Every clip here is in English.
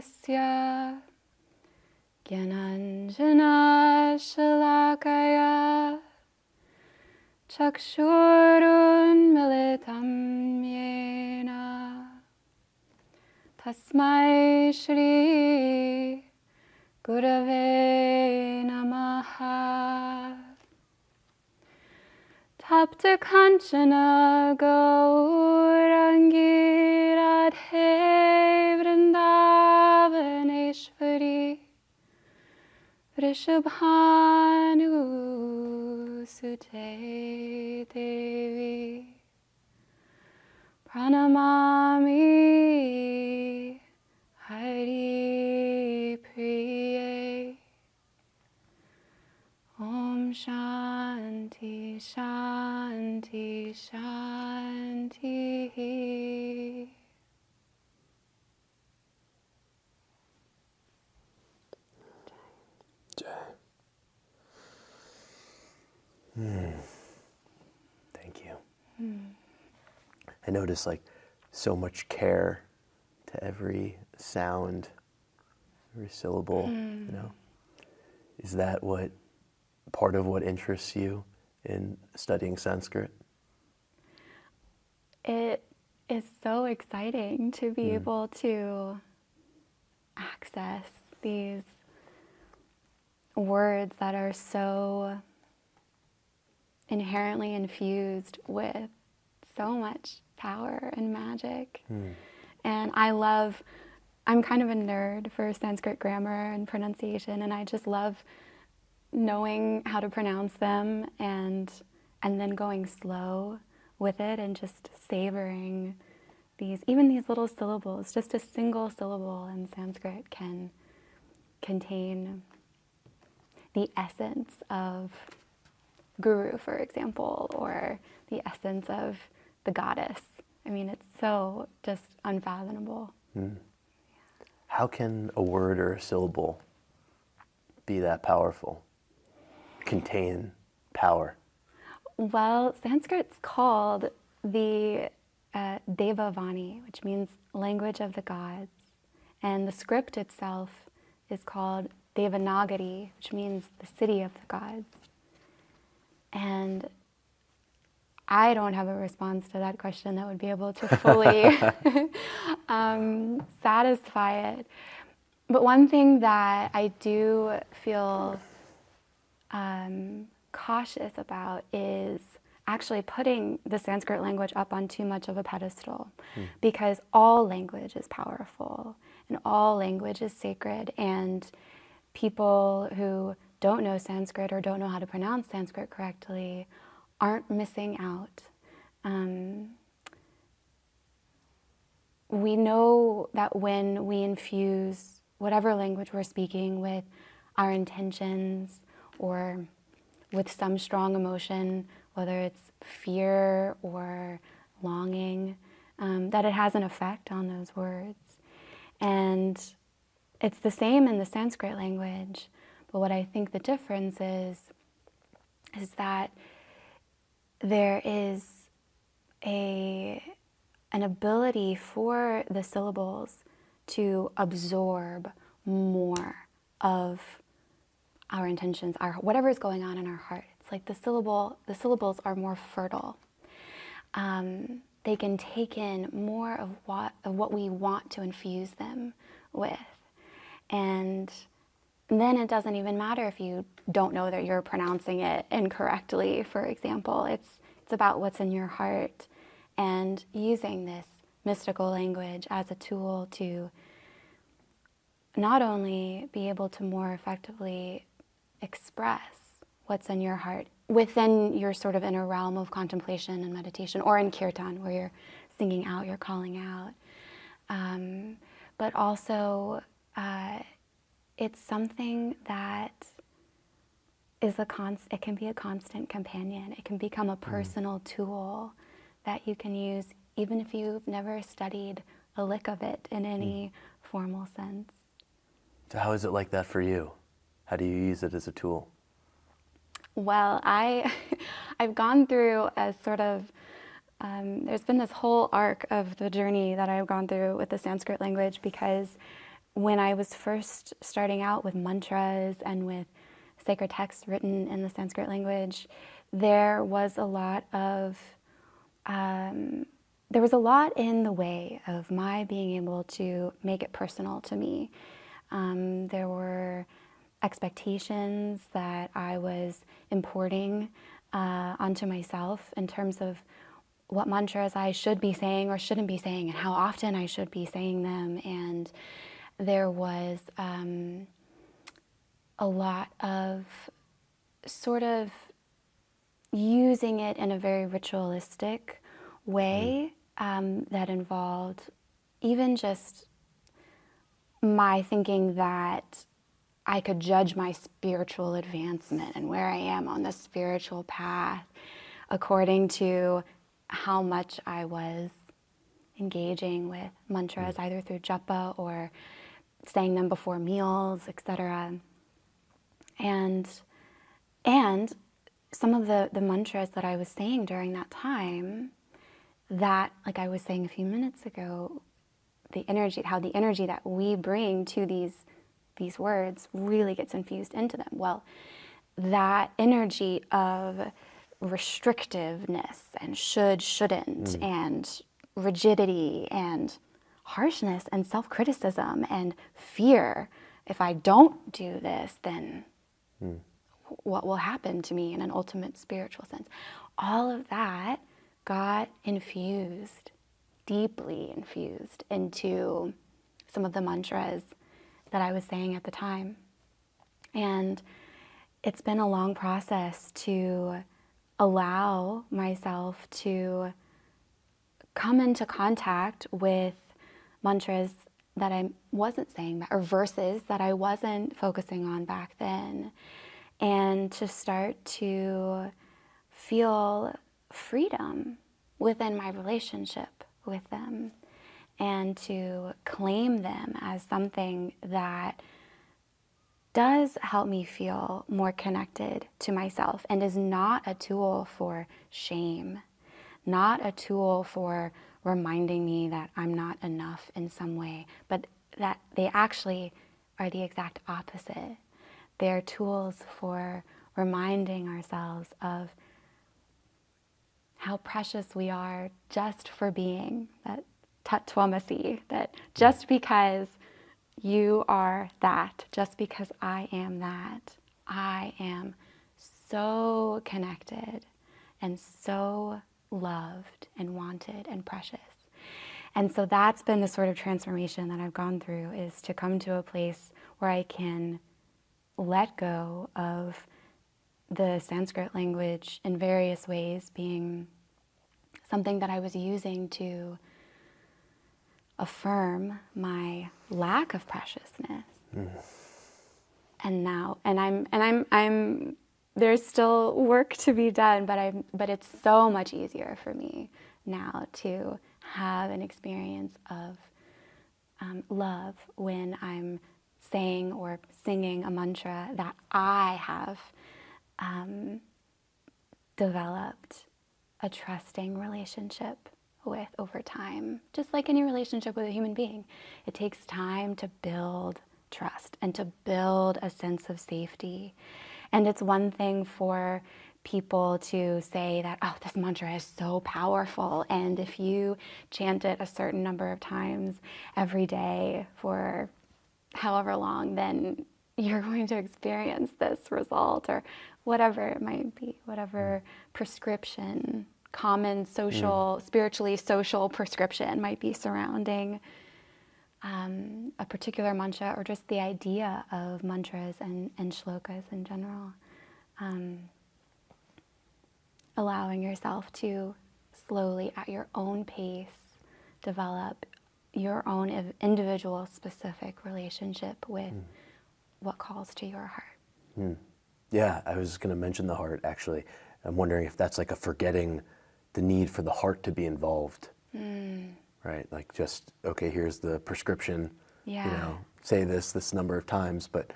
Tasya Gyananjana Shalakaya Chakshurunmilitam Yena Tasmai Shri Gurave Namaha. Tapta Kanchana Gaurangi Radhe Vrindavaneshwari Vrishabhanu Sute Devi Pranamami Hari Priye. Om Shanti Shanti Shanti. Thank you. I notice like so much care to every sound, every syllable, you know. Is that what part of what interests you in studying Sanskrit? It is so exciting to be able to access these words that are so inherently infused with so much power and magic. And I'm kind of a nerd for Sanskrit grammar and pronunciation, and I just love knowing how to pronounce them and then going slow with it and just savoring even these little syllables. Just a single syllable in Sanskrit can contain the essence of guru, for example, or the essence of the goddess. I mean, it's so just unfathomable. How can a word or a syllable be that powerful? Contain power? Well, Sanskrit's called the Devavani, which means language of the gods. And the script itself is called Devanagari, which means the city of the gods. And I don't have a response to that question that would be able to fully satisfy it. But one thing that I do feel cautious about is actually putting the Sanskrit language up on too much of a pedestal, because all language is powerful and all language is sacred, and people who don't know Sanskrit or don't know how to pronounce Sanskrit correctly aren't missing out. We know that when we infuse whatever language we're speaking with our intentions or with some strong emotion, whether it's fear or longing, that it has an effect on those words. And it's the same in the Sanskrit language, but what I think the difference is that there is an ability for the syllables to absorb more of our intentions, whatever is going on in our heart. It's like the syllables are more fertile. They can take in more of what we want to infuse them with. And then it doesn't even matter if you don't know that you're pronouncing it incorrectly, for example. It's about what's in your heart, and using this mystical language as a tool to not only be able to more effectively express what's in your heart within your sort of inner realm of contemplation and meditation, or in kirtan where you're singing out, you're calling out, but also it's something that is it can be a constant companion. It can become a personal tool that you can use even if you've never studied a lick of it in any formal sense. So how is it like that for you? How do you use it as a tool? Well, I've gone through a sort of, there's been this whole arc of the journey that I've gone through with the Sanskrit language, because when I was first starting out with mantras and with sacred texts written in the Sanskrit language, there was a lot in the way of my being able to make it personal to me. There were expectations that I was importing onto myself in terms of what mantras I should be saying or shouldn't be saying and how often I should be saying them. And there was a lot of sort of using it in a very ritualistic way that involved even just my thinking that I could judge my spiritual advancement and where I am on the spiritual path according to how much I was engaging with mantras, either through japa or saying them before meals, etc. And some of the mantras that I was saying during that time, that, like I was saying a few minutes ago, how the energy that we bring to these words really gets infused into them. Well, that energy of restrictiveness and shouldn't, and rigidity and harshness and self-criticism and fear. If I don't do this, then what will happen to me in an ultimate spiritual sense? All of that got infused, deeply infused into some of the mantras that I was saying at the time. And it's been a long process to allow myself to come into contact with mantras that I wasn't saying, or verses that I wasn't focusing on back then, and to start to feel freedom within my relationship with them, and to claim them as something that does help me feel more connected to myself and is not a tool for shame, not a tool for reminding me that I'm not enough in some way, but that they actually are the exact opposite. They're tools for reminding ourselves of how precious we are just for being, that tat twamasi, that just because you are that, just because I am that, I am so connected and so loved and wanted and precious. And so that's been the sort of transformation that I've gone through, is to come to a place where I can let go of the Sanskrit language in various ways being something that I was using to affirm my lack of preciousness. And now, I'm there's still work to be done, but it's so much easier for me now to have an experience of love when I'm saying or singing a mantra that I have developed a trusting relationship with over time. Just like any relationship with a human being, it takes time to build trust and to build a sense of safety. And it's one thing for people to say that, oh, this mantra is so powerful, and if you chant it a certain number of times every day for however long, then you're going to experience this result, or whatever it might be, whatever prescription, common social, spiritually social prescription might be surrounding a particular mantra, or just the idea of mantras and shlokas in general. Allowing yourself to slowly, at your own pace, develop your own individual specific relationship with what calls to your heart. Yeah, I was going to mention the heart, actually. I'm wondering if that's like a forgetting the need for the heart to be involved. Right? Like, just, okay, here's the prescription, say this number of times, but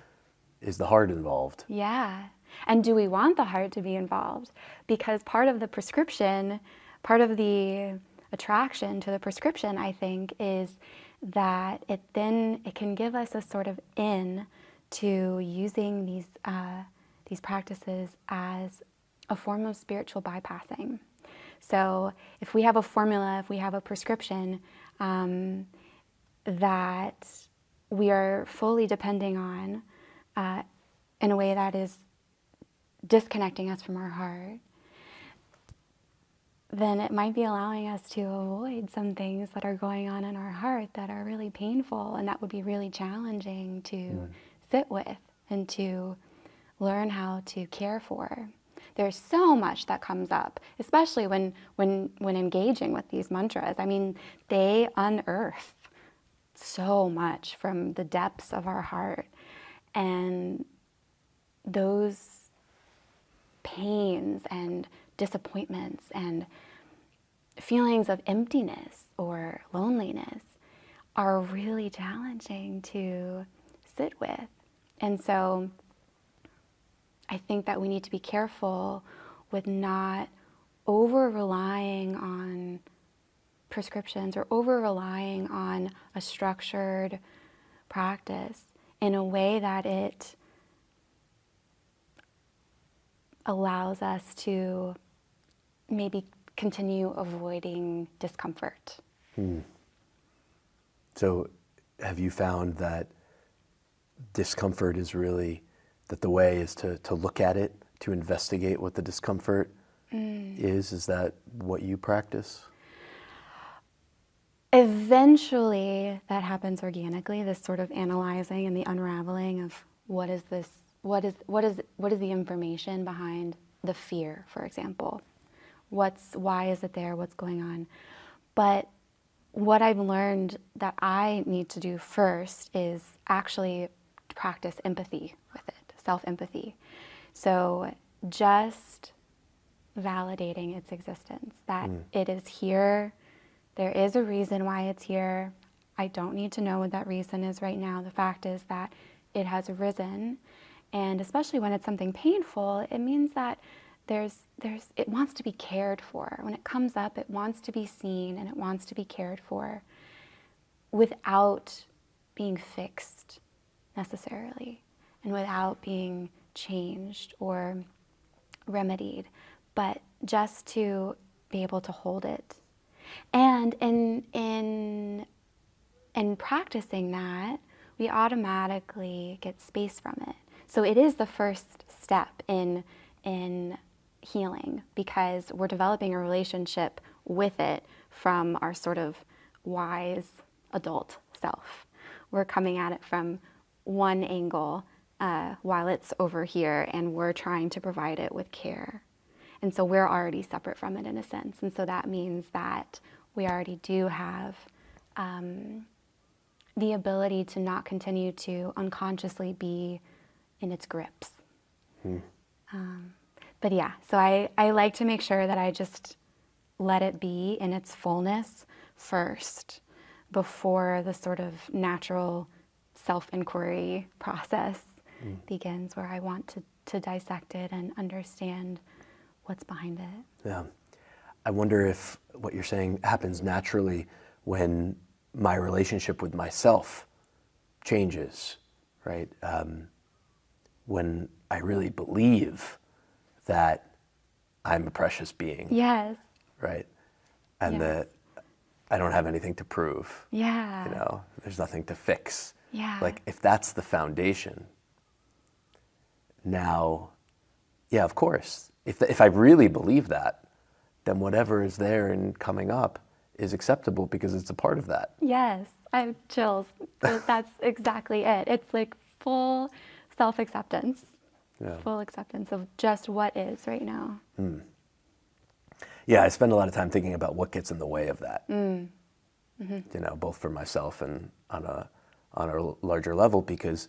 is the heart involved? Yeah. And do we want the heart to be involved? Because part of the prescription, part of the attraction to the prescription, I think, is that it can give us a sort of in to using these practices as a form of spiritual bypassing. So if we have a formula, if we have a prescription that we are fully depending on in a way that is disconnecting us from our heart, then it might be allowing us to avoid some things that are going on in our heart that are really painful and that would be really challenging to sit with and to learn how to care for. There's so much that comes up, especially when engaging with these mantras. I mean, they unearth so much from the depths of our heart. And those pains and disappointments and feelings of emptiness or loneliness are really challenging to sit with. And so I think that we need to be careful with not over-relying on prescriptions or over-relying on a structured practice in a way that it allows us to maybe continue avoiding discomfort. So have you found that discomfort is really, that the way is to look at it, to investigate what the discomfort is? Is that what you practice? Eventually that happens organically, this sort of analyzing and the unraveling of what is the information behind the fear, for example. Why is it there? What's going on? But what I've learned that I need to do first is actually practice empathy with it, self-empathy. So just validating its existence, that it is here, there is a reason why it's here. I don't need to know what that reason is right now. The fact is that it has arisen, and especially when it's something painful, it means that it wants to be cared for. When it comes up, it wants to be seen and it wants to be cared for without being fixed necessarily and without being changed or remedied, but just to be able to hold it. And in practicing that, we automatically get space from it. So it is the first step in healing, because we're developing a relationship with it from our sort of wise adult self. We're coming at it from one angle while it's over here, and we're trying to provide it with care. And so we're already separate from it in a sense. And so that means that we already do have the ability to not continue to unconsciously be in its grips. But yeah, so I like to make sure that I just let it be in its fullness first before the sort of natural self-inquiry process begins, where I want to dissect it and understand what's behind it. Yeah. I wonder if what you're saying happens naturally when my relationship with myself changes, right? When I really believe that I'm a precious being. Yes. Right? And that I don't have anything to prove. Yeah. You know, there's nothing to fix. Yeah. Like, if that's the foundation, now, yeah, of course. If I really believe that, then whatever is there and coming up is acceptable because it's a part of that. Yes, I have chills. That's exactly it. It's like full self-acceptance. Yeah. Full acceptance of just what is right now. Yeah, I spend a lot of time thinking about what gets in the way of that. You know, both for myself and on a larger level, because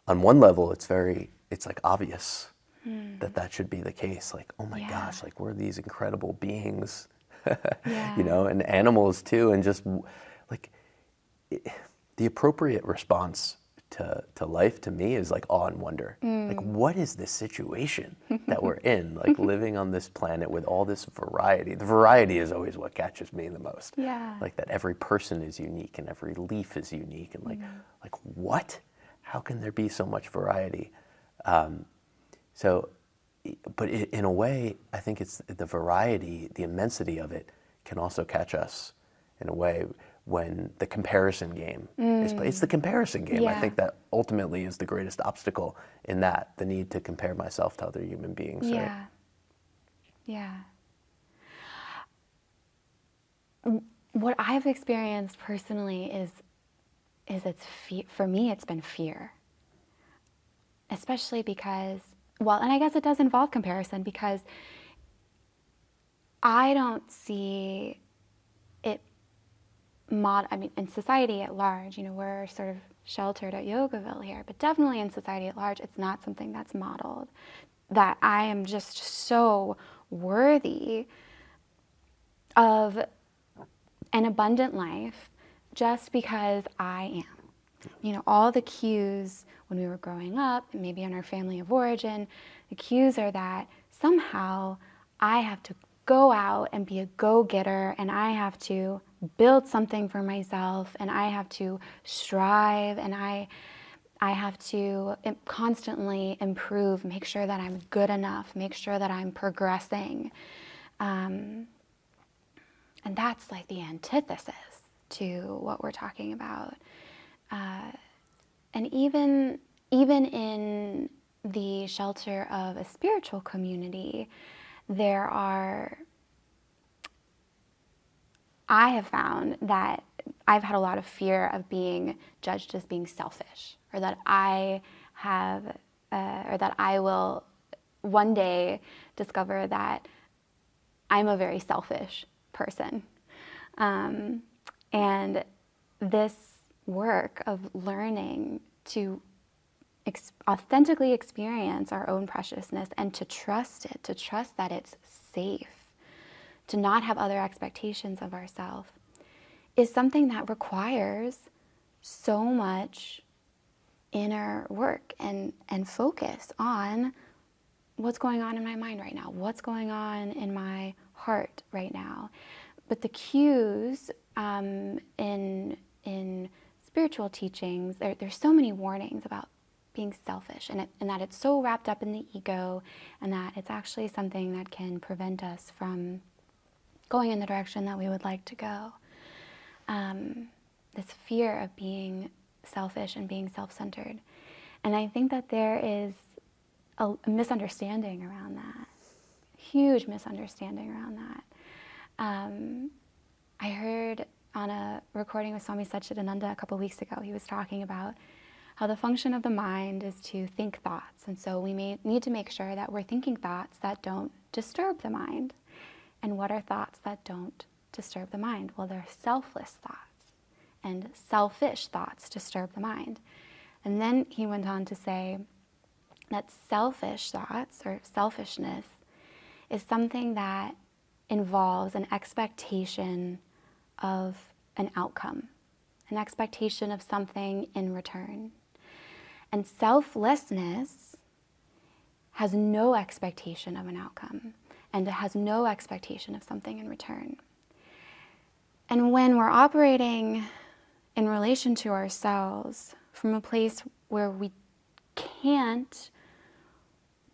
on one level it's like obvious that should be the case. Like, oh my gosh, like we're these incredible beings, you know, and animals too, and just like the appropriate response to life to me is like awe and wonder. Like, what is this situation that we're in? Like living on this planet with all this variety. The variety is always what catches me the most. Yeah. Like that every person is unique and every leaf is unique, and like what? How can there be so much variety? But in a way, I think it's the variety, the immensity of it can also catch us in a way when the comparison game is played. It's the comparison game. I think that ultimately is the greatest obstacle in that, the need to compare myself to other human beings. Yeah. Right? Yeah. What I've experienced personally is it's for me, it's been fear. Especially because, well, and I guess it does involve comparison, because I don't see it I mean, in society at large, you know, we're sort of sheltered at Yogaville here, but definitely in society at large, it's not something that's modeled. That I am just so worthy of an abundant life just because I am. You know, all the cues when we were growing up, maybe in our family of origin, the cues are that somehow I have to go out and be a go-getter, and I have to build something for myself, and I have to strive, and I have to constantly improve, make sure that I'm good enough, make sure that I'm progressing. And that's like the antithesis to what we're talking about. And even in the shelter of a spiritual community, I have found that I've had a lot of fear of being judged as being selfish, or that I will one day discover that I'm a very selfish person. And this work of learning to authentically experience our own preciousness and to trust it, to trust that it's safe, to not have other expectations of ourselves, is something that requires so much inner work and focus on what's going on in my mind right now, what's going on in my heart right now. But the cues in spiritual teachings, there's so many warnings about being selfish, and that it's so wrapped up in the ego, and that it's actually something that can prevent us from going in the direction that we would like to go. This fear of being selfish and being self-centered. And I think that there is a misunderstanding around that, huge misunderstanding around that. I heard on a recording with Swami Satchidananda a couple weeks ago, he was talking about how the function of the mind is to think thoughts. And so we may need to make sure that we're thinking thoughts that don't disturb the mind. And what are thoughts that don't disturb the mind? Well, they're selfless thoughts, and selfish thoughts disturb the mind. And then he went on to say that selfish thoughts, or selfishness, is something that involves an expectation of an outcome, an expectation of something in return. And selflessness has no expectation of an outcome, and it has no expectation of something in return. And when we're operating in relation to ourselves from a place where we can't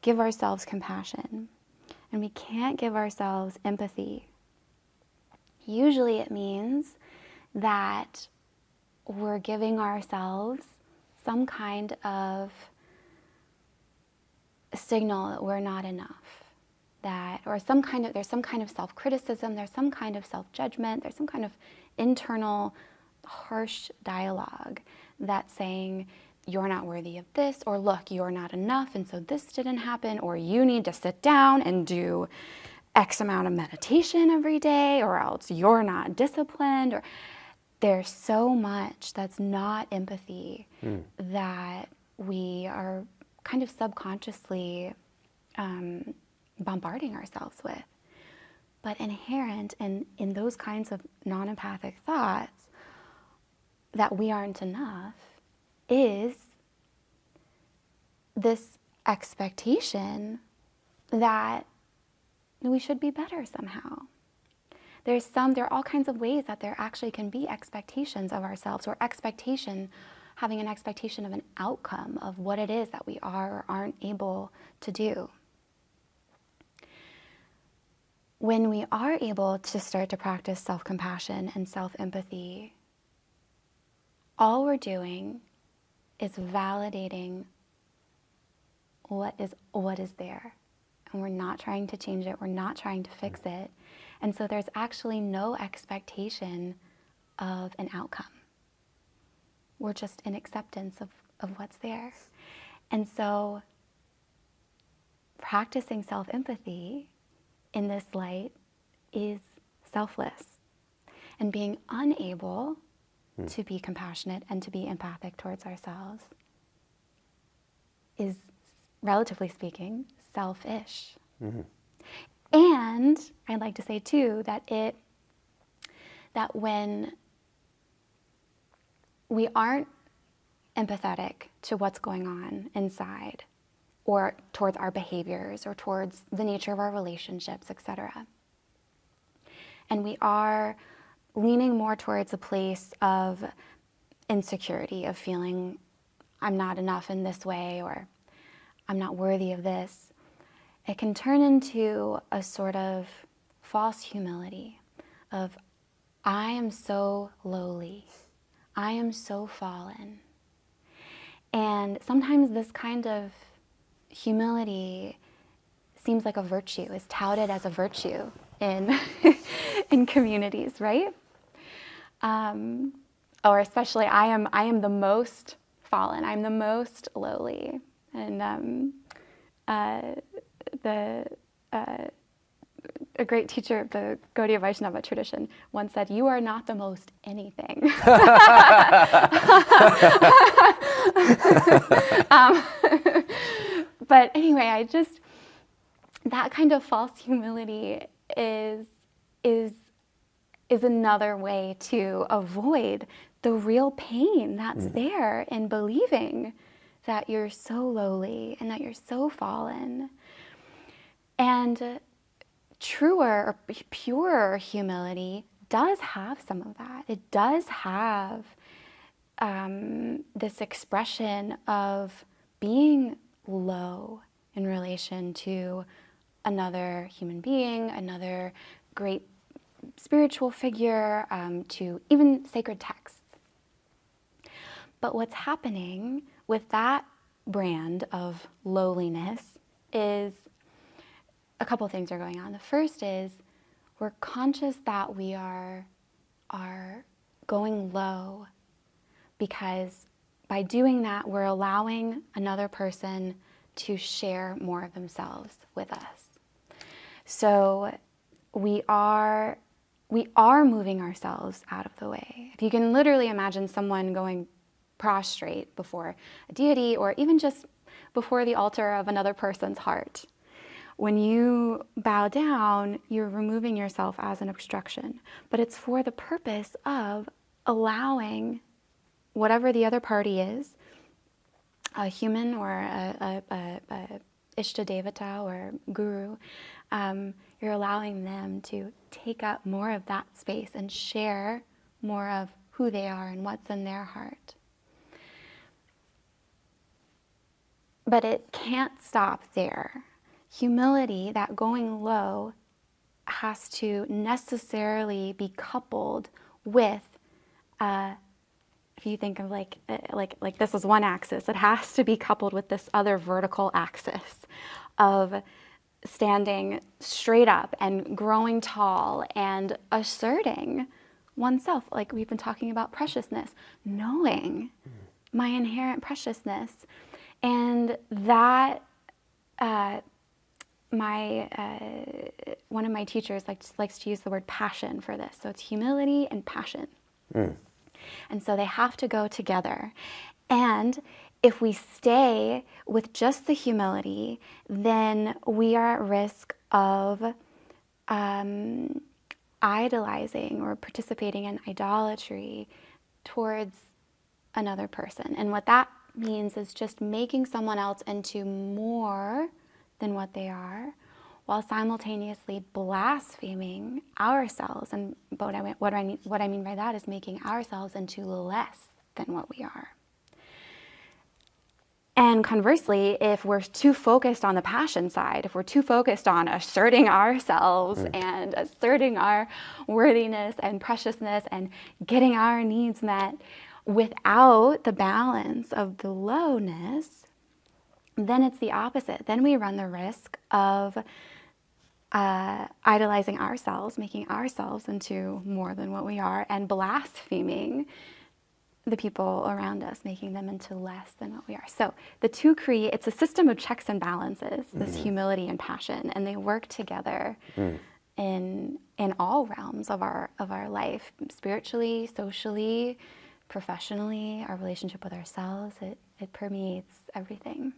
give ourselves compassion, and we can't give ourselves empathy, usually it means that we're giving ourselves some kind of signal that we're not enough, there's some kind of self-criticism, there's some kind of self-judgment, there's some kind of internal harsh dialogue that's saying, you're not worthy of this, or look, you're not enough, and so this didn't happen, or you need to sit down and do X amount of meditation every day, or else you're not disciplined. Or there's so much that's not empathy that we are kind of subconsciously bombarding ourselves with. But inherent in those kinds of non-empathic thoughts, that we aren't enough, is this expectation that we should be better somehow. There are all kinds of ways that there actually can be expectations of ourselves, or having an expectation of an outcome of what it is that we are or aren't able to do. When we are able to start to practice self-compassion and self-empathy, all we're doing is validating what is there. And we're not trying to change it, we're not trying to fix it. And so there's actually no expectation of an outcome. We're just in acceptance of what's there. And so practicing self-empathy in this light is selfless. And being unable to be compassionate and to be empathic towards ourselves is, relatively speaking, selfish. Mm-hmm. And I'd like to say too that when we aren't empathetic to what's going on inside, or towards our behaviors, or towards the nature of our relationships, etc., and we are leaning more towards a place of insecurity, of feeling I'm not enough in this way, or I'm not worthy of this, it can turn into a sort of false humility of, I am so lowly, I am so fallen. And sometimes this kind of humility seems like a virtue, is touted as a virtue in in communities, right? Or especially, I am the most fallen, I'm the most lowly. And a great teacher of the Gaudiya Vaishnava tradition once said, "You are not the most anything." But anyway, that kind of false humility is another way to avoid the real pain that's there in believing that you're so lowly and that you're so fallen. And truer or purer humility does have some of that. It does have this expression of being low in relation to another human being, another great spiritual figure, to even sacred texts. But what's happening with that brand of lowliness is a couple of things are going on. The first is we're conscious that we are going low, because by doing that, we're allowing another person to share more of themselves with us. So we are moving ourselves out of the way. If you can literally imagine someone going prostrate before a deity, or even just before the altar of another person's heart, when you bow down, you're removing yourself as an obstruction. But it's for the purpose of allowing whatever the other party is, a human or a Ishta Devata or guru, you're allowing them to take up more of that space and share more of who they are and what's in their heart. But it can't stop there. Humility, that going low, has to necessarily be coupled with, if you think of like this is one axis, it has to be coupled with this other vertical axis of standing straight up and growing tall and asserting oneself. Like we've been talking about preciousness, knowing my inherent preciousness. And that, one of my teachers likes to use the word passion for this. So it's humility and passion. And so they have to go together. And if we stay with just the humility, then we are at risk of idolizing or participating in idolatry towards another person. And what that means is just making someone else into more than what they are, while simultaneously blaspheming ourselves. And what I mean by that is making ourselves into less than what we are. And conversely, if we're too focused on the passion side, if we're too focused on asserting ourselves and asserting our worthiness and preciousness and getting our needs met without the balance of the lowness, then it's the opposite. Then we run the risk of idolizing ourselves, making ourselves into more than what we are, and blaspheming the people around us, making them into less than what we are. So the two create, it's a system of checks and balances, this humility and passion, and they work together in all realms of our life, spiritually, socially, professionally, our relationship with ourselves. It permeates everything.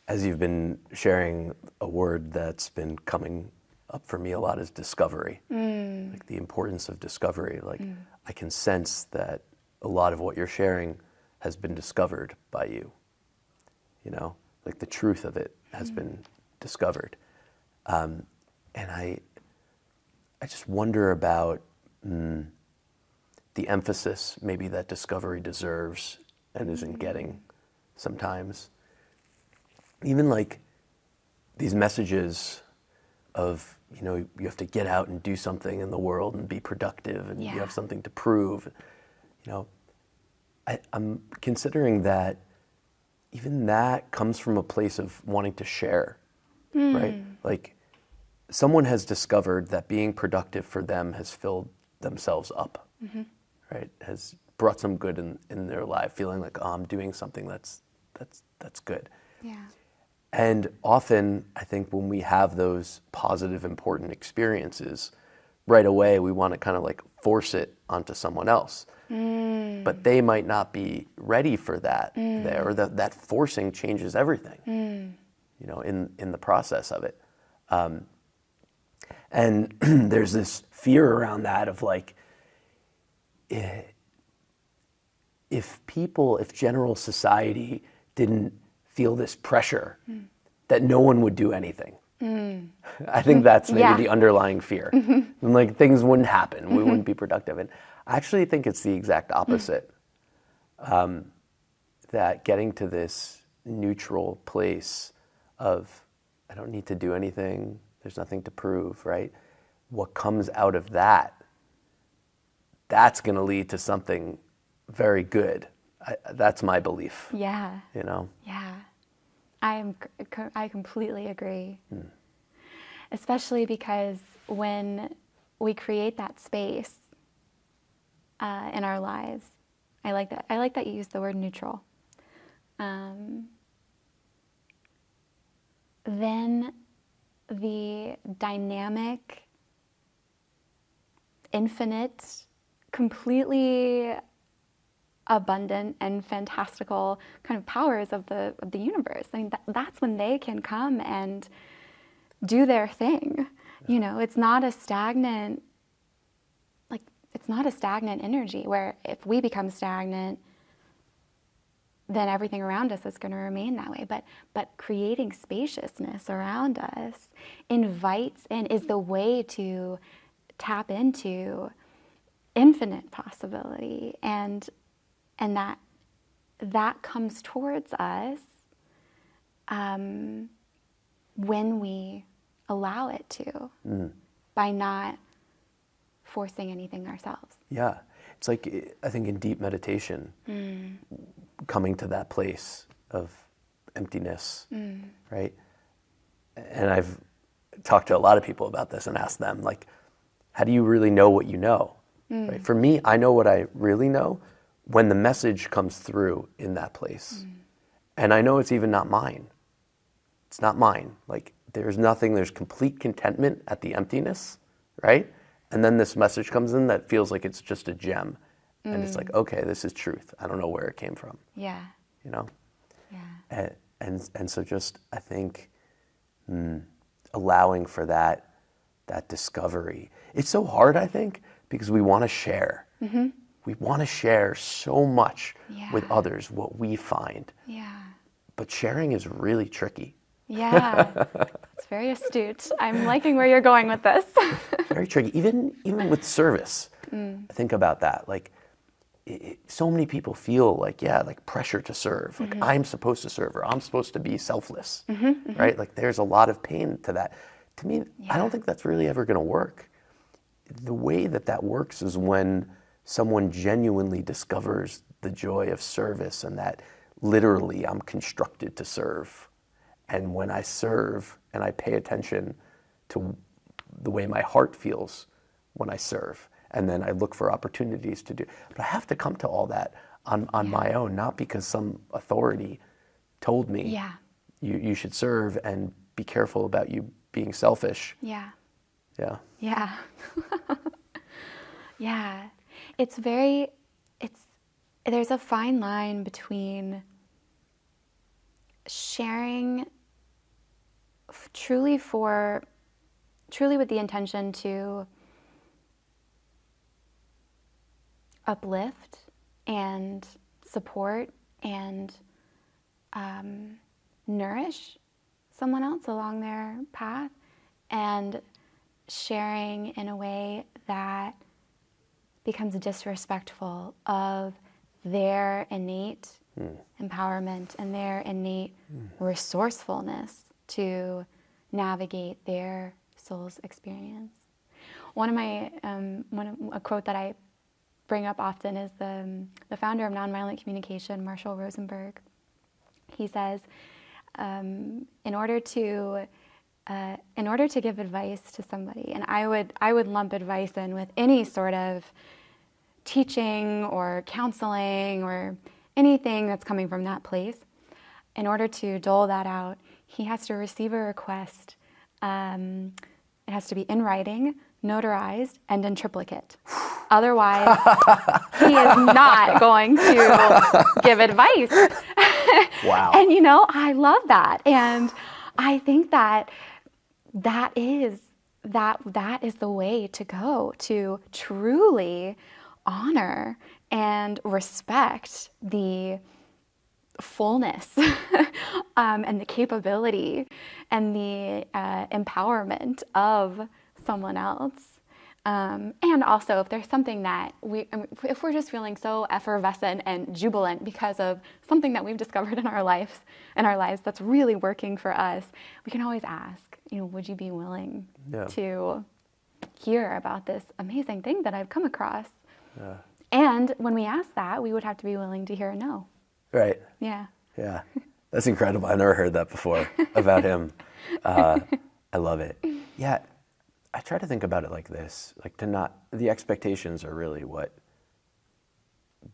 As you've been sharing, a word that's been coming up for me a lot is discovery, like the importance of discovery. Like I can sense that a lot of what you're sharing has been discovered by you, you know, like the truth of it has been discovered. And I just wonder about the emphasis maybe that discovery deserves and isn't getting sometimes. Even like these messages of, you know, you have to get out and do something in the world and be productive and you have something to prove. You know, I'm considering that even that comes from a place of wanting to share, right? Like someone has discovered that being productive for them has filled themselves up, right? Has brought some good in their life, feeling like, oh, I'm doing something that's good. Yeah. And often, I think when we have those positive, important experiences, right away we want to kind of like force it onto someone else. But they might not be ready for that there, or that forcing changes everything, you know, in the process of it. And there's this fear around that of like, if general society didn't feel this pressure, that no one would do anything. I think that's maybe the underlying fear. And like things wouldn't happen, we wouldn't be productive. And I actually think it's the exact opposite. That getting to this neutral place of, I don't need to do anything, there's nothing to prove, right? What comes out of that, that's gonna lead to something very good. That's my belief. Yeah. You know? Yeah. I completely agree. Especially because when we create that space in our lives, I like that you use the word neutral. Then the dynamic, infinite, completely abundant and fantastical kind of powers of the universe. I mean, that's when they can come and do their thing. You know, it's not a stagnant energy where if we become stagnant, then everything around us is going to remain that way. But creating spaciousness around us invites and is the way to tap into infinite possibility, and that comes towards us when we allow it to, by not forcing anything ourselves. Yeah, it's like, I think in deep meditation, coming to that place of emptiness, right? And I've talked to a lot of people about this and asked them, like, how do you really know what you know? Right? For me, I know what I really know when the message comes through in that place. And I know it's even not mine. It's not mine. Like, there's nothing, there's complete contentment at the emptiness, right? And then this message comes in that feels like it's just a gem. And it's like, okay, this is truth. I don't know where it came from. Yeah. You know? Yeah. And so just, I think, allowing for that discovery. It's so hard, I think, because we want to share. we want to share so much Yeah. with others what we find. Yeah. But sharing is really tricky. Yeah. It's very astute. I'm liking where you're going with this. Very tricky. Even with service. Think about that. Like, so many people feel like, like pressure to serve. Like, I'm supposed to serve, or I'm supposed to be selfless, right? Like, there's a lot of pain to that. To me, I don't think that's really ever going to work. The way that works is when someone genuinely discovers the joy of service, and that literally I'm constructed to serve. And when I serve and I pay attention to the way my heart feels when I serve, and then I look for opportunities to do. But I have to come to all that on my own, not because some authority told me you should serve and be careful about you being selfish. Yeah. Yeah. Yeah. Yeah. There's a fine line between sharing truly with the intention to uplift and support and nourish someone else along their path, and sharing in a way that becomes disrespectful of their innate empowerment and their innate resourcefulness to navigate their soul's experience. A quote that I bring up often is the founder of nonviolent communication, Marshall Rosenberg. He says, in order to give advice to somebody, and I would lump advice in with any sort of teaching or counseling or anything that's coming from that place. In order to dole that out, he has to receive a request. It has to be in writing, notarized, and in triplicate. Otherwise, he is not going to give advice. Wow. And I love that. And I think that is the way to go, to truly honor and respect the fullness and the capability and the empowerment of someone else. And also, if there's something that if we're just feeling so effervescent and jubilant because of something that we've discovered in our lives that's really working for us, we can always ask, would you be willing to hear about this amazing thing that I've come across? Yeah. And when we ask that, we would have to be willing to hear a no. Right. Yeah. Yeah. That's incredible. I never heard that before about him. I love it. Yeah. I try to think about it like this, the expectations are really what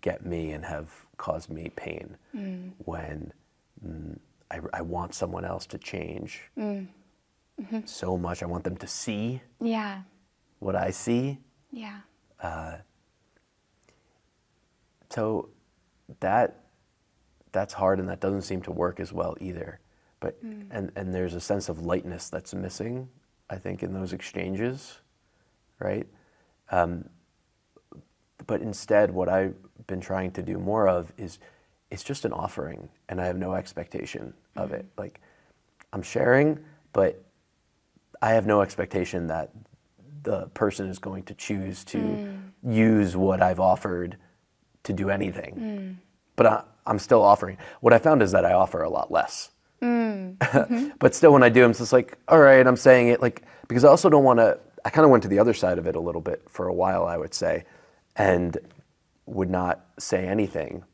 get me and have caused me pain when I want someone else to change so much. I want them to see what I see. Yeah. So that's hard, and that doesn't seem to work as well either. But and there's a sense of lightness that's missing, I think, in those exchanges, right? But instead, what I've been trying to do more of is it's just an offering, and I have no expectation of it. Like, I'm sharing, but I have no expectation that the person is going to choose to use what I've offered to do anything. But I'm still offering. What I found is that I offer a lot less. But still, when I do, I'm just like, all right, I'm saying it, because I also don't want to, I kind of went to the other side of it a little bit for a while, I would say, and would not say anything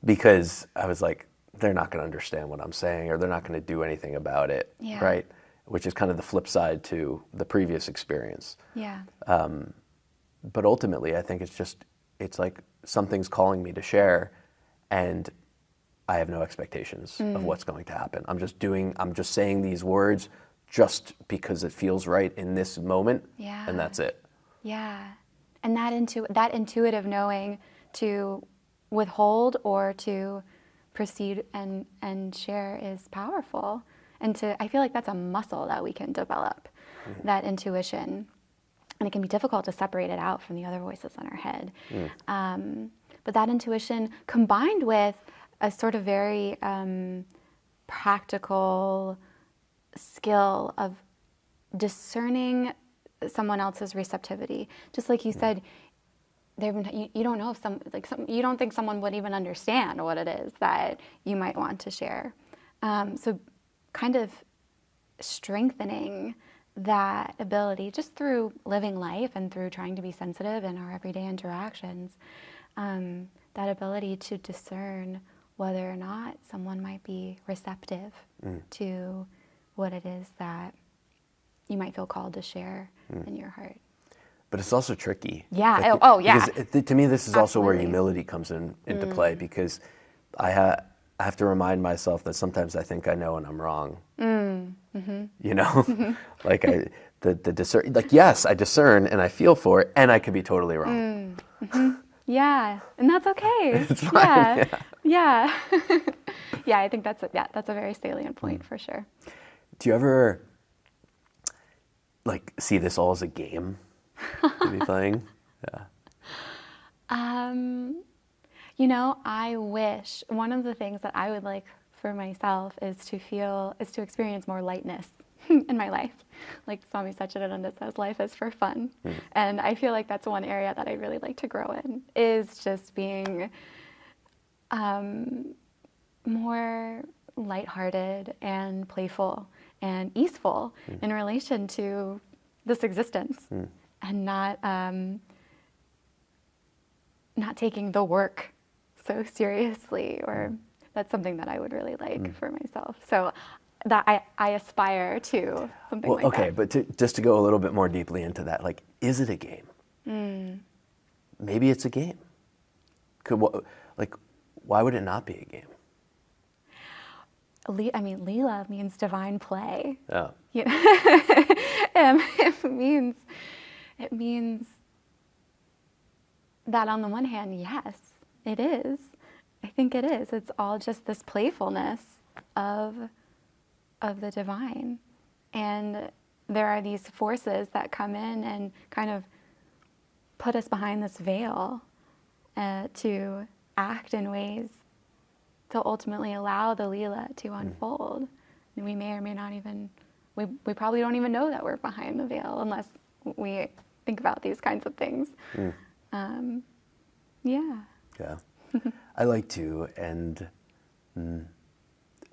because I was like, they're not going to understand what I'm saying, or they're not going to do anything about it, right? Which is kind of the flip side to the previous experience. Yeah. But ultimately, I think it's like something's calling me to share, and I have no expectations of what's going to happen. I'm just saying these words just because it feels right in this moment, and that's it. Yeah. And that intuitive knowing to withhold or to proceed and share is powerful. And I feel like that's a muscle that we can develop, that intuition. And it can be difficult to separate it out from the other voices in our head. But that intuition combined with a sort of very practical skill of discerning someone else's receptivity. Just like you said, you don't know if you don't think someone would even understand what it is that you might want to share. So kind of strengthening that ability just through living life and through trying to be sensitive in our everyday interactions, that ability to discern whether or not someone might be receptive to what it is that you might feel called to share in your heart. But it's also tricky. Yeah. Like, yeah. Because to me, this is also where Absolutely. humility comes into play, because I have to remind myself that sometimes I think I know and I'm wrong. You know, like yes, I discern and I feel for it, and I could be totally wrong. Yeah, and that's okay. It's fine. Yeah. Yeah, I think that's a very salient point for sure. Do you ever like see this all as a game to be playing? Yeah. You know, I wish one of the things that I would like for myself is to experience more lightness in my life. Like Swami Satchidananda says, life is for fun. And I feel like that's one area that I'd really like to grow in, is just being more lighthearted and playful and easeful in relation to this existence, and not taking the work so seriously, or that's something that I would really like for myself. So that I aspire to something like that. Okay, but just to go a little bit more deeply into that, like, is it a game? Maybe it's a game. Why would it not be a game? Līlā means divine play. Oh. You know? It means that on the one hand, yes, it is. I think it is. It's all just this playfulness of the divine. And there are these forces that come in and kind of put us behind this veil to act in ways to ultimately allow the Līlā to unfold. And we may or may not even, we probably don't even know that we're behind the veil unless we think about these kinds of things. Yeah. Yeah. I like to, and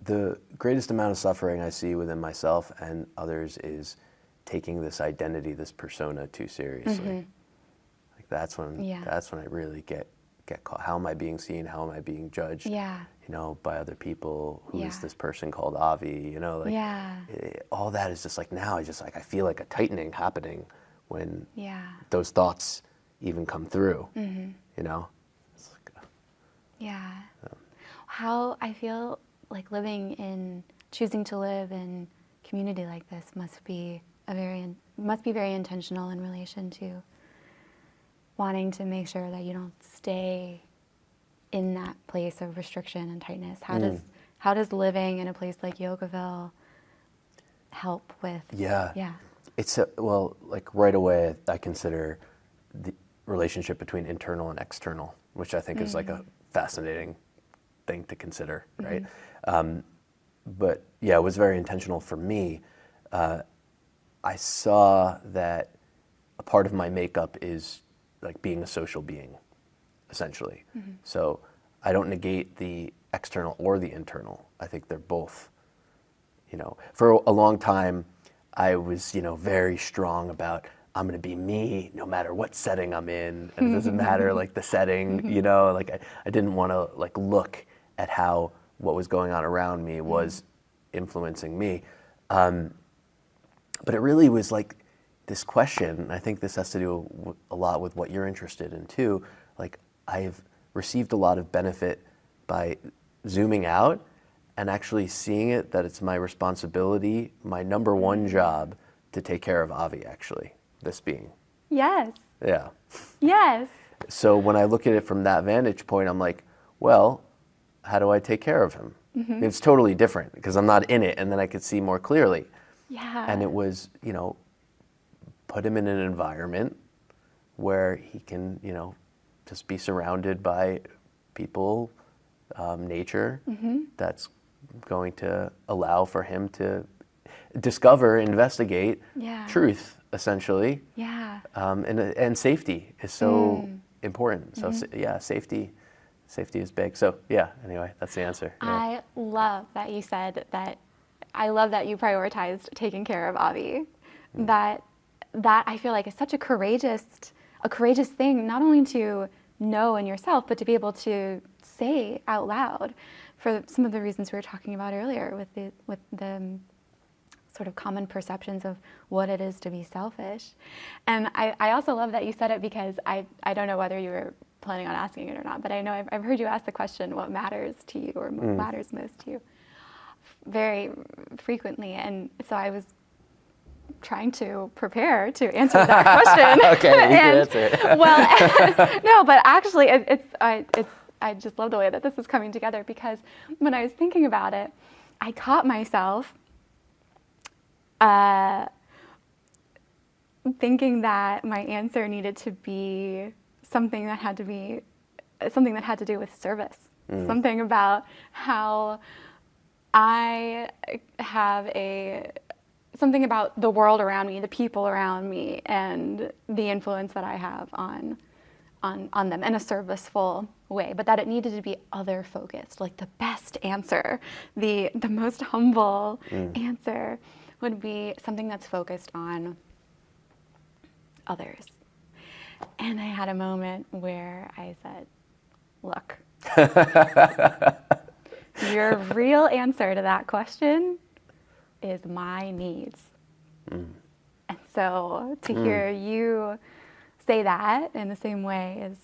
the greatest amount of suffering I see within myself and others is taking this identity, this persona too seriously. Like that's when I really get caught. How am I being seen? How am I being judged? Yeah. You know, by other people. Who is this person called Avi? You know, like all that is just like now. I feel like a tightening happening when those thoughts even come through. You know. It's like, how I feel like choosing to live in community like this must be very intentional in relation to wanting to make sure that you don't stay in that place of restriction and tightness. How does living in a place like Yogaville help with? It's like right away I consider the relationship between internal and external, which I think is like a fascinating thing to consider, right? But yeah, it was very intentional for me. I saw that a part of my makeup is like being a social being, essentially. So I don't negate the external or the internal. I think they're both, you know. For a long time, I was, you know, very strong about I'm going to be me no matter what setting I'm in. And it doesn't matter like the setting, you know, like I didn't want to like look at how what was going on around me was influencing me. But it really was like this question, and I think this has to do a lot with what you're interested in too. Like I've received a lot of benefit by zooming out and actually seeing it that it's my responsibility, my number one job to take care of Avi, actually, this being. Yes. Yeah. Yes. So when I look at it from that vantage point, I'm like, well, how do I take care of him? It's totally different because I'm not in it, and then I could see more clearly. Yeah. And it was, you know, put him in an environment where he can, you know, just be surrounded by people, nature, that's going to allow for him to discover, investigate truth, essentially. Yeah. And safety is so important. So safety is big. So yeah, anyway, that's the answer. Yeah. I love that you said that. I love that you prioritized taking care of Avi. That I feel like is such a courageous thing, not only to know in yourself, but to be able to say out loud for some of the reasons we were talking about earlier with the sort of common perceptions of what it is to be selfish. And I also love that you said it, because I don't know whether you were planning on asking it or not, but I know I've heard you ask the question, what matters to you, or what matters most to you, very frequently. And so I was trying to prepare to answer that question. Okay, you can answer it. Well, no, but actually I just love the way that this is coming together, because when I was thinking about it, I caught myself thinking that my answer needed to be something that had to do with service. Something about how I have something about the world around me, the people around me, and the influence that I have on them in a serviceful way, but that it needed to be other focused. Like the best answer, the most humble answer would be something that's focused on others. And I had a moment where I said, look, your real answer to that question is my needs. And so to hear you say that in the same way is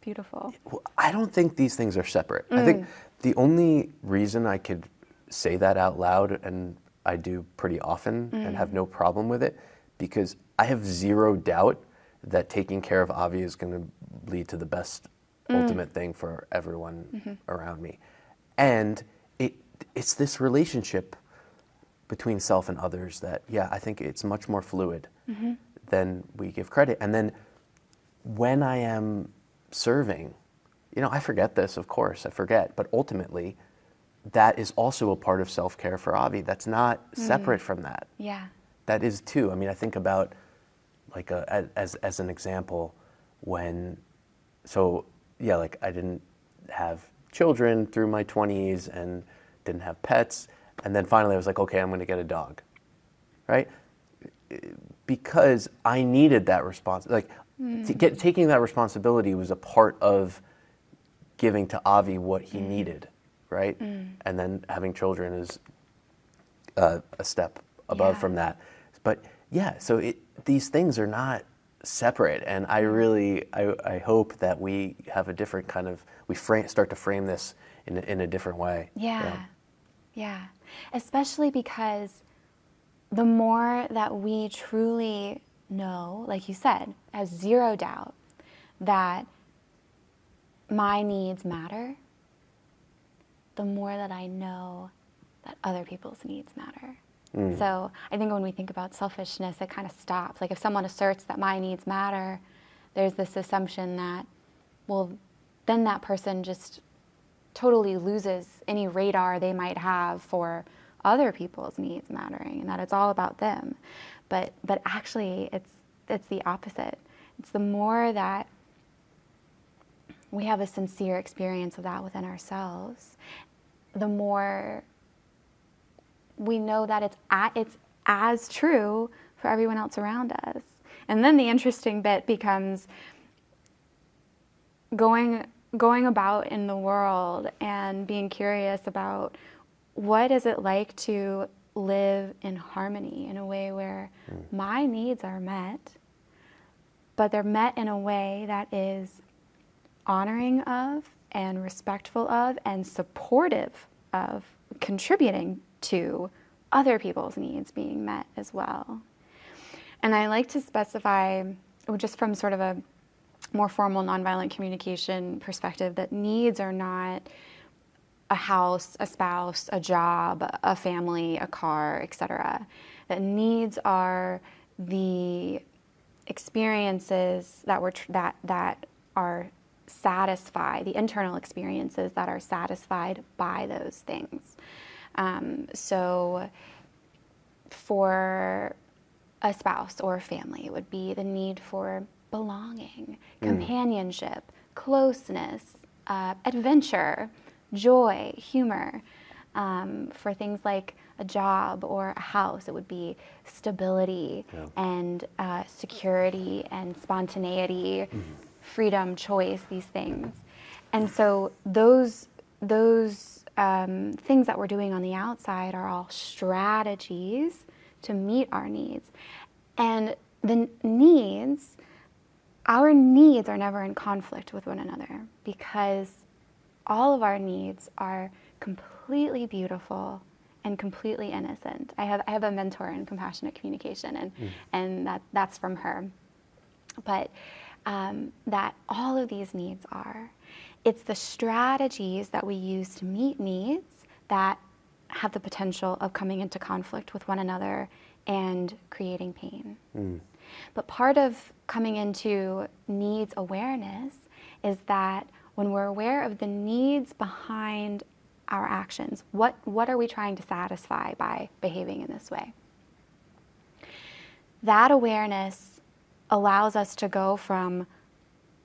beautiful. Well, I don't think these things are separate. I think the only reason I could say that out loud, and I do pretty often and have no problem with it, because I have zero doubt that taking care of Avi is going to lead to the best ultimate thing for everyone around me. And it's this relationship between self and others that, I think it's much more fluid than we give credit. And then when I am serving, I forget this, of course, I forget, but ultimately that is also a part of self-care for Avi. That's not separate from that. Yeah. That is too. I mean, I think about, like, as an example, like I didn't have children through my 20s and didn't have pets, and then finally I was like, okay, I'm going to get a dog, right? Because I needed that taking that responsibility was a part of giving to Avi what he needed, right? And then having children is a step above from that. But so these things are not separate, and I hope that we have a different kind of, start to frame this in a different way. Yeah. Especially because the more that we truly know, like you said, have zero doubt that my needs matter, the more that I know that other people's needs matter. So I think when we think about selfishness, it kind of stops. Like if someone asserts that my needs matter, there's this assumption that, well, then that person just totally loses any radar they might have for other people's needs mattering, and that it's all about them. But actually, it's the opposite. It's the more that we have a sincere experience of that within ourselves, the more we know that it's as true for everyone else around us. And then the interesting bit becomes going about in the world and being curious about what is it like to live in harmony in a way where my needs are met, but they're met in a way that is honoring of and respectful of and supportive of contributing to other people's needs being met as well. And I like to specify, just from sort of a more formal nonviolent communication perspective, that needs are not a house, a spouse, a job, a family, a car, etc. That needs are the experiences that are satisfied, the internal experiences that are satisfied by those things. So for a spouse or a family, it would be the need for belonging, companionship, closeness, adventure, joy, humor. For things like a job or a house, it would be stability and security and spontaneity, freedom, choice, these things. And so those things that we're doing on the outside are all strategies to meet our needs. And the needs, our needs are never in conflict with one another, because all of our needs are completely beautiful and completely innocent. I have a mentor in compassionate communication, and that's from her. But that all of these needs are, it's the strategies that we use to meet needs that have the potential of coming into conflict with one another and creating pain. But part of coming into needs awareness is that when we're aware of the needs behind our actions, what are we trying to satisfy by behaving in this way? That awareness allows us to go from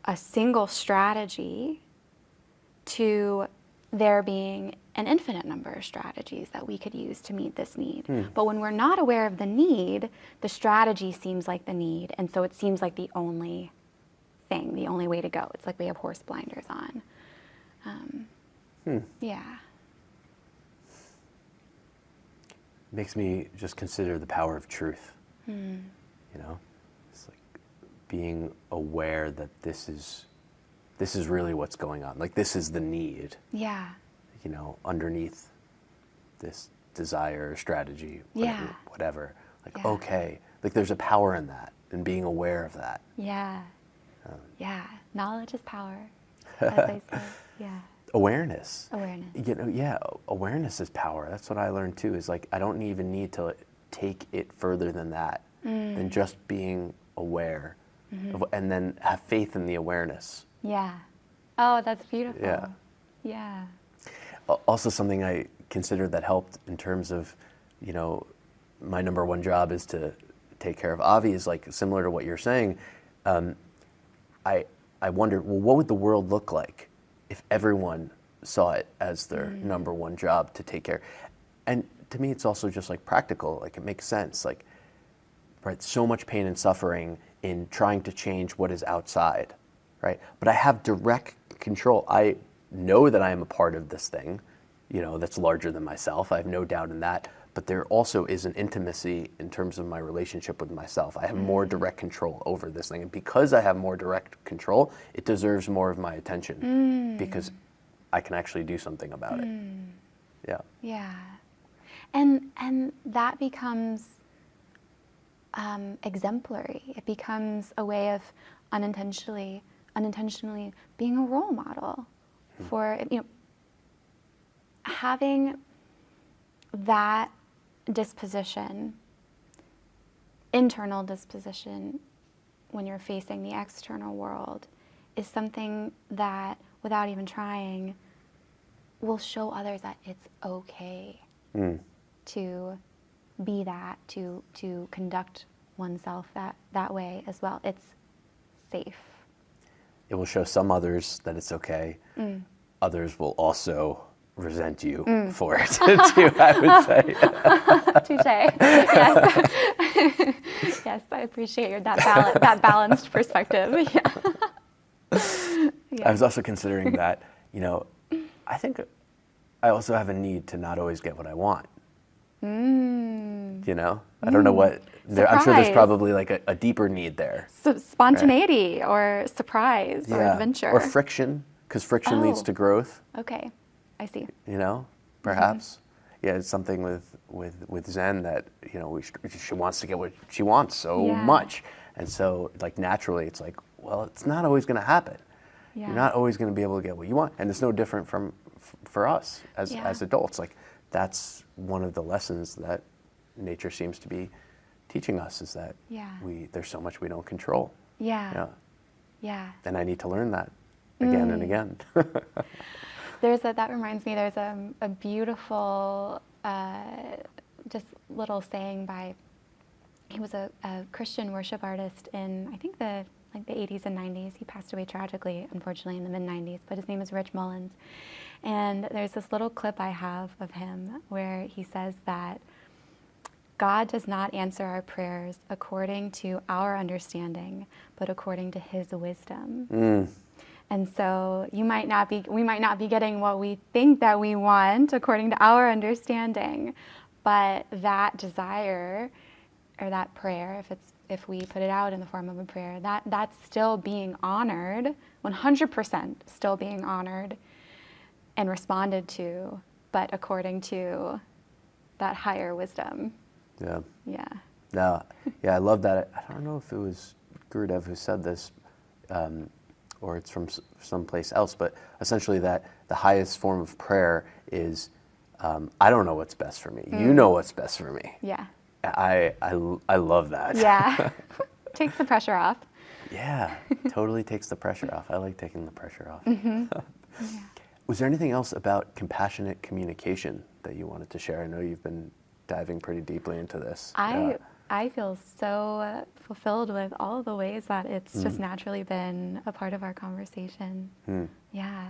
a single strategy to there being an infinite number of strategies that we could use to meet this need. But when we're not aware of the need, the strategy seems like the need, and so it seems like the only thing, the only way to go. It's like we have horse blinders on. Yeah. Makes me just consider the power of truth. You know, it's like being aware that this is really what's going on. Like, this is the need. Yeah. You know, underneath this desire, strategy, whatever. Like, okay, like there's a power in that, and being aware of that. Yeah. Knowledge is power, as I say. Yeah. Awareness. Awareness. You know, awareness is power. That's what I learned too, is like, I don't even need to take it further than that, than just being aware, and then have faith in the awareness. Yeah. Oh, that's beautiful. Yeah. Yeah. Also, something I considered that helped in terms of, you know, my number one job is to take care of Avi, is like similar to what you're saying. I wondered, well, what would the world look like if everyone saw it as their number one job to take care? And to me, it's also just like practical. Like, it makes sense. Like, right, so much pain and suffering in trying to change what is outside, right? But I have direct control. I know that I am a part of this thing, you know, that's larger than myself. I have no doubt in that. But there also is an intimacy in terms of my relationship with myself. I have more direct control over this thing. And because I have more direct control, it deserves more of my attention, because I can actually do something about it. Yeah. Yeah. And that becomes exemplary. It becomes a way of unintentionally being a role model for, you know, having that disposition, internal disposition, when you're facing the external world, is something that, without even trying, will show others that it's okay to be that, to conduct oneself that way as well. It's safe. It will show some others that it's okay. Others will also resent you for it too, I would say. Touché. Yes. Yes, I appreciate that balanced perspective. Yeah. I was also considering that, you know, I think I also have a need to not always get what I want. You know, I don't know what. I'm sure there's probably like a deeper need there. So spontaneity, or surprise, or adventure, or friction, because friction leads to growth. Okay, I see. You know, perhaps. Yeah, it's something with Zen that, you know, she wants to get what she wants so much, and so like naturally it's like, well, it's not always going to happen. Yeah. You're not always going to be able to get what you want, and it's no different for us as adults. Like, that's one of the lessons that nature seems to be teaching us, is that Yeah. there's so much we don't control. Yeah. Yeah. And I need to learn that again and again. That reminds me, there's a beautiful just little saying by, he was a Christian worship artist in, I think the 80s and 90s. He passed away tragically, unfortunately, in the mid-90s, but his name is Mullins. And there's this little clip I have of him where he says that God does not answer our prayers according to our understanding, but according to his wisdom. And so we might not be getting what we think that we want according to our understanding, but that desire or that prayer, if we put it out in the form of a prayer, that's still being honored, 100% still being honored and responded to, but according to that higher wisdom. Yeah. Yeah. No, yeah, I love that. I don't know if it was Gurudev who said this, or it's from someplace else, but essentially that the highest form of prayer is, I don't know what's best for me. You know what's best for me. Yeah. I love that. Yeah. Takes the pressure off. Yeah, totally takes the pressure off. I like taking the pressure off. Yeah. Was there anything else about compassionate communication that you wanted to share? I know you've been diving pretty deeply into this. I feel so fulfilled with all the ways that it's just naturally been a part of our conversation. Yeah.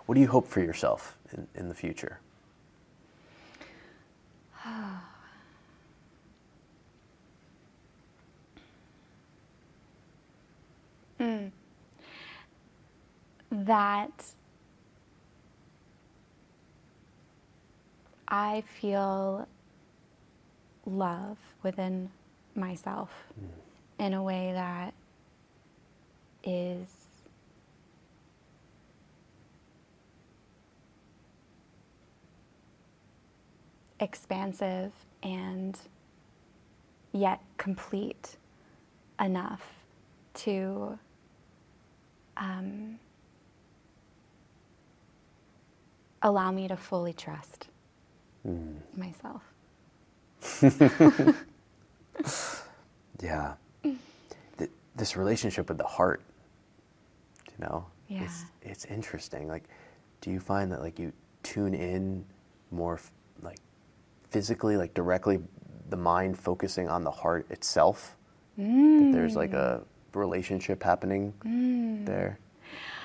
What do you hope for yourself in the future? That I feel love within myself in a way that is expansive and yet complete enough to allow me to fully trust myself. Yeah. This relationship with the heart, Yeah. it's interesting. Like, do you find that like you tune in more like physically, like directly, the mind focusing on the heart itself? That there's like a relationship happening there?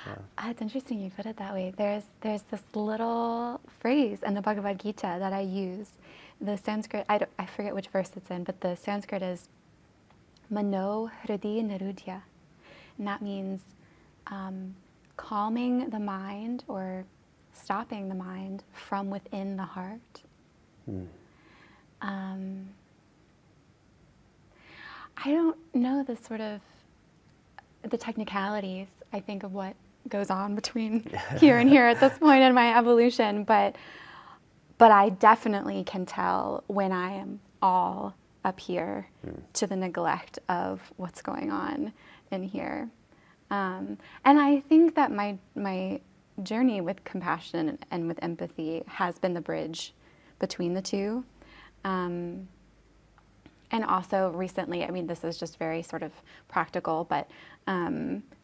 Yeah. It's interesting you put it that way. There's this little phrase in the Bhagavad Gītā that I use. The Sanskrit, I forget which verse it's in, but the Sanskrit is Mano Hridi Nirudhya. And that means calming the mind or stopping the mind from within the heart. I don't know the technicalities, I think, of what goes on between here and here at this point in my evolution, but I definitely can tell when I am all up here to the neglect of what's going on in here. And I think that my journey with compassion and with empathy has been the bridge between the two. And also recently, I mean, this is just very sort of practical, but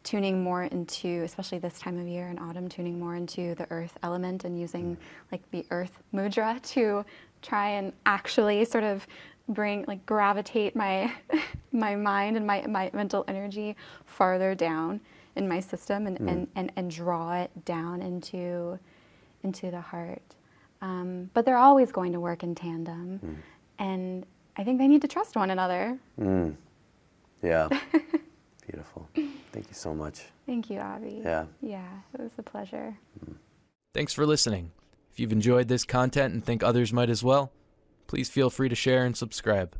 tuning more into, especially this time of year in autumn, tuning more into the earth element and using like the earth mudra to try and actually sort of gravitate my my mind and my mental energy farther down in my system and draw it down into the heart. But they're always going to work in tandem. And I think they need to trust one another. Yeah. Beautiful. Thank you so much. Thank you, Avi. Yeah. Yeah, it was a pleasure. Thanks for listening. If you've enjoyed this content and think others might as well, please feel free to share and subscribe.